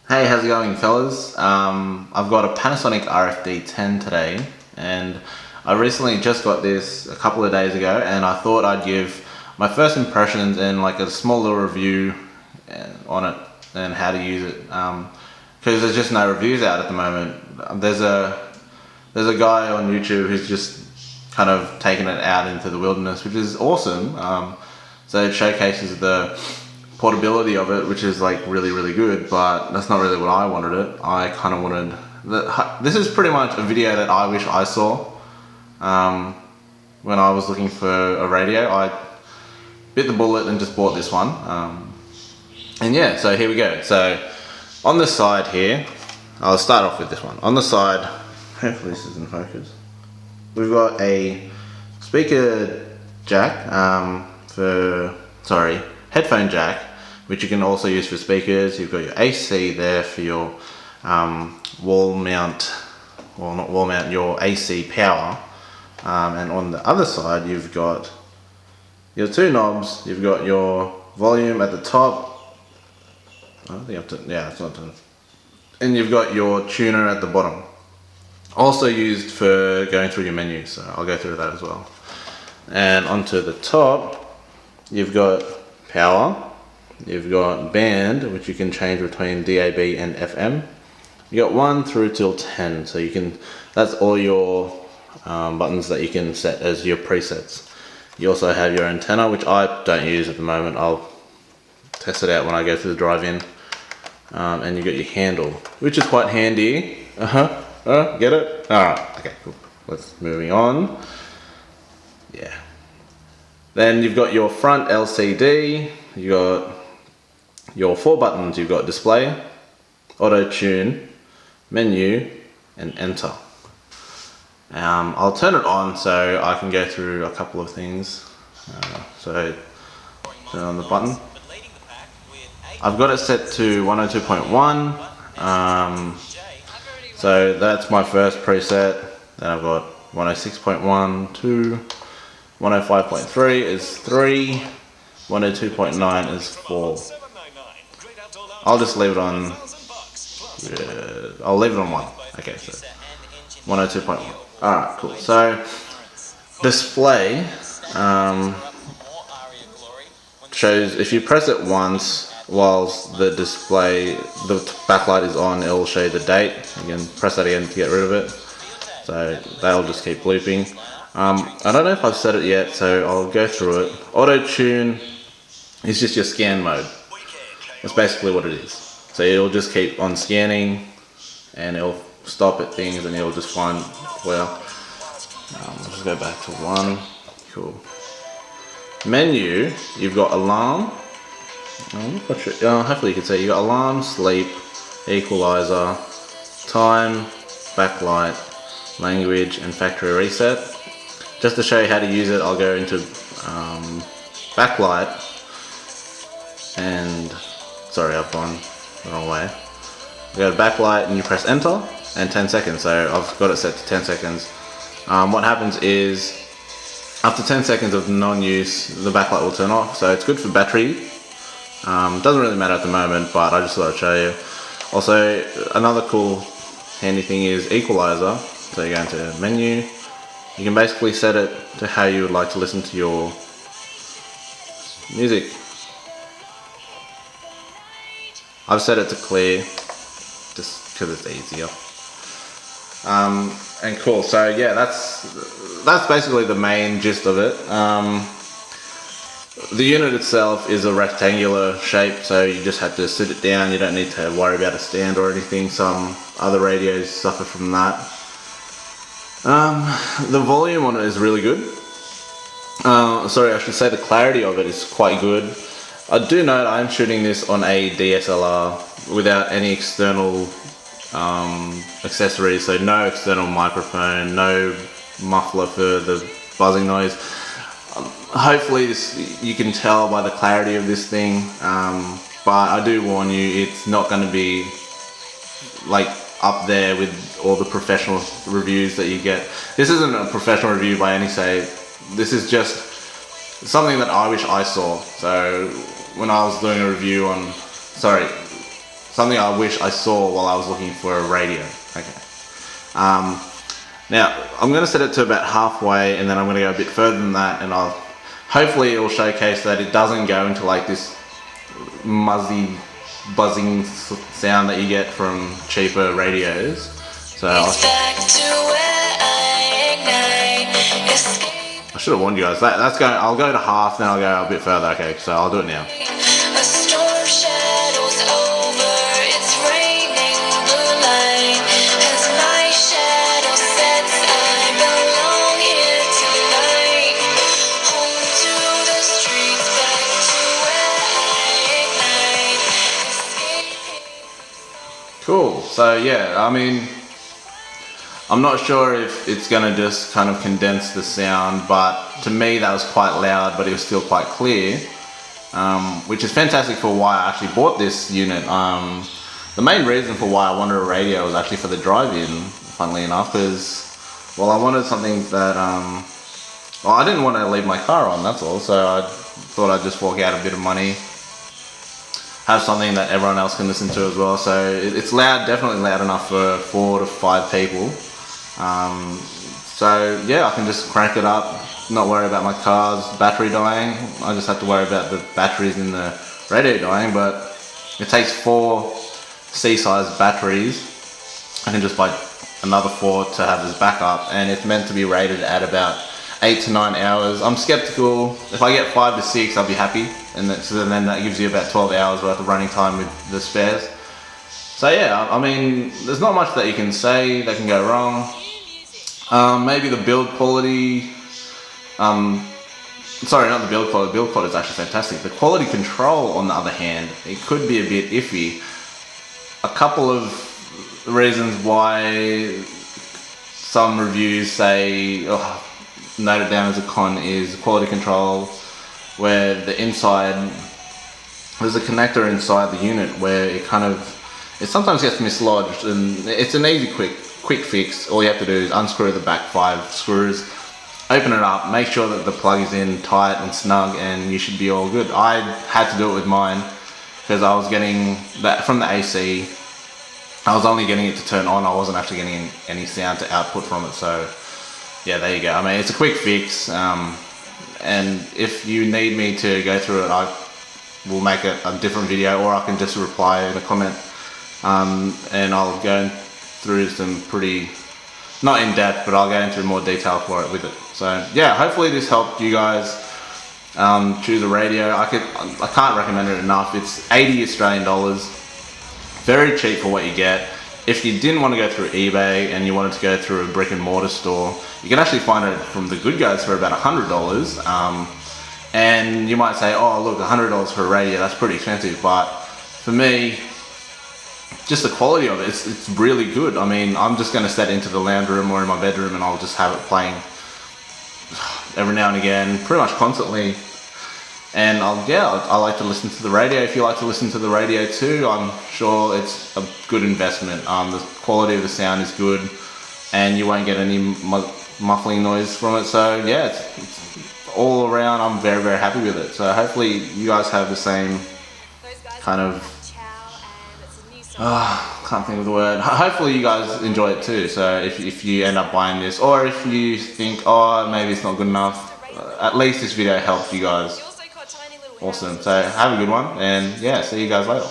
Hey, how's it going, fellas? I've got a Panasonic RF-D10 today, and I recently just got this a couple of days ago, and I thought I'd give my first impressions and like a small little review on it and how to use it. Because there's just no reviews out at the moment. There's a guy on YouTube who's just kind of taken it out into the wilderness, which is awesome. So it showcases the portability of it, which is like really good, but that's not really what I wanted it. I kind of wanted this is pretty much a video that I wish I saw when I was looking for a radio. I bit the bullet and just bought this one, and yeah, so here we go. So on the side here, I'll start off with this one. On the side, hopefully this is in focus, we've got a speaker jack, headphone jack, which you can also use for speakers. You've got your AC there for your wall mount, well, not wall mount, your AC power. And on the other side, you've got your two knobs. You've got your volume at the top. I think I have to, yeah, it's not done. And you've got your tuner at the bottom. Also used for going through your menu, so I'll go through that as well. And onto the top, you've got power. You've got band, which you can change between DAB and FM. You got 1 through till 10, so you can, that's all your buttons that you can set as your presets. You also have your antenna, which I don't use at the moment. I'll test it out when I go to the drive-in. And you got your handle, which is quite handy. Get it? Alright, okay, cool. Let's moving on. Yeah. Then you've got your front LCD. You got your 4 buttons. You've got display, auto tune, menu, and enter. I'll turn it on so I can go through a couple of things. So turn on the button. I've got it set to 102.1. So that's my first preset. Then I've got 106.1, 2, 105.3 is 3, 102.9 is 4. I'll just leave it on, I'll leave it on 1. Okay, so 102.1. Alright, cool. So, display shows, if you press it once whilst the display, the backlight is on, it will show you the date. You can press that again to get rid of it. So that'll just keep looping. I don't know if I've set it yet, so I'll go through it. Auto tune is just your scan mode. That's basically what it is. So it'll just keep on scanning, and it'll stop at things, and it'll just find where. Let's just go back to 1. Cool. Menu, you've got alarm. Hopefully you can see you got alarm, sleep, equalizer, time, backlight, language, and factory reset. Just to show you how to use it, I'll go into backlight, and sorry, I've gone the wrong way. You go to backlight and you press enter, and 10 seconds. So I've got it set to 10 seconds. What happens is after 10 seconds of non-use, the backlight will turn off. So it's good for battery. Doesn't really matter at the moment, but I just thought I'd show you. Also, another cool handy thing is equalizer. So you go into menu. You can basically set it to how you would like to listen to your music. I've set it to clear, just because it's easier. And cool, so yeah, that's basically the main gist of it. The unit itself is a rectangular shape, so you just have to sit it down. You don't need to worry about a stand or anything. Some other radios suffer from that. The volume on it is really good. Sorry, I should say the clarity of it is quite good. I do note I'm shooting this on a DSLR without any external accessories, so no external microphone, no muffler for the buzzing noise. Hopefully you can tell by the clarity of this thing, but I do warn you, it's not going to be like up there with all the professional reviews that you get. This isn't a professional review by any say. This is just something that I wish I saw. So when I was doing a review on, sorry, something I wish I saw while I was looking for a radio. Okay. Now I'm going to set it to about halfway, and then I'm going to go a bit further than that, and hopefully it will showcase that it doesn't go into like this muzzy buzzing sound that you get from cheaper radios. So I should have warned you guys. That's going. I'll go to half, then I'll go a bit further. Okay, so I'll do it now. Cool. So yeah, I mean, I'm not sure if it's gonna just kind of condense the sound, but to me that was quite loud, but it was still quite clear, which is fantastic for why I actually bought this unit. The main reason for why I wanted a radio was actually for the drive-in, funnily enough, because, well, I wanted something that, well, I didn't want to leave my car on, that's all, so I thought I'd just fork out a bit of money, have something that everyone else can listen to as well. So it's loud, definitely loud enough for 4 to 5 people. So yeah, I can just crank it up, not worry about my car's battery dying. I just have to worry about the batteries in the radio dying, but it takes 4 C-size batteries. I can just buy another 4 to have as backup, and it's meant to be rated at about 8 to 9 hours. I'm skeptical. If I get 5 to 6, I'll be happy, and so then that gives you about 12 hours worth of running time with the spares. So yeah, I mean, there's not much that you can say that can go wrong. Maybe the build quality. Sorry, not the build quality. Build quality is actually fantastic. The quality control, on the other hand, it could be a bit iffy. A couple of reasons why some reviews say, note it down as a con, is quality control, where the inside, there's a connector inside the unit where it sometimes gets mislodged, and it's an easy quick fix. All you have to do is unscrew the back 5 screws, open it up, make sure that the plug is in tight and snug, and you should be all good. I had to do it with mine because I was getting that from the AC. I was only getting it to turn on. I wasn't actually getting any sound to output from it. So yeah, there you go. I mean, it's a quick fix, and if you need me to go through it, I will make a different video, or I can just reply in a comment, and I'll go through some pretty, not in depth, but I'll go into more detail for it with it. So yeah, hopefully this helped you guys choose a radio. I can't recommend it enough. It's 80 Australian dollars, very cheap for what you get. If you didn't want to go through eBay and you wanted to go through a brick and mortar store, you can actually find it from the good guys for about $100. And you might say, oh look, $100 for a radio, that's pretty expensive. But for me, just the quality of it, it's really good. I mean, I'm just going to set it into the lounge room or in my bedroom, and I'll just have it playing every now and again, pretty much constantly. And I like to listen to the radio. If you like to listen to the radio too, I'm sure it's a good investment. The quality of the sound is good, and you won't get any muffling noise from it. So yeah, it's all around, I'm very, very happy with it. So hopefully you guys have the same kind of, can't think of the word. Hopefully you guys enjoy it too. So if you end up buying this, or if you think, oh, maybe it's not good enough, at least this video helped you guys. Awesome. So have a good one, and yeah, see you guys later.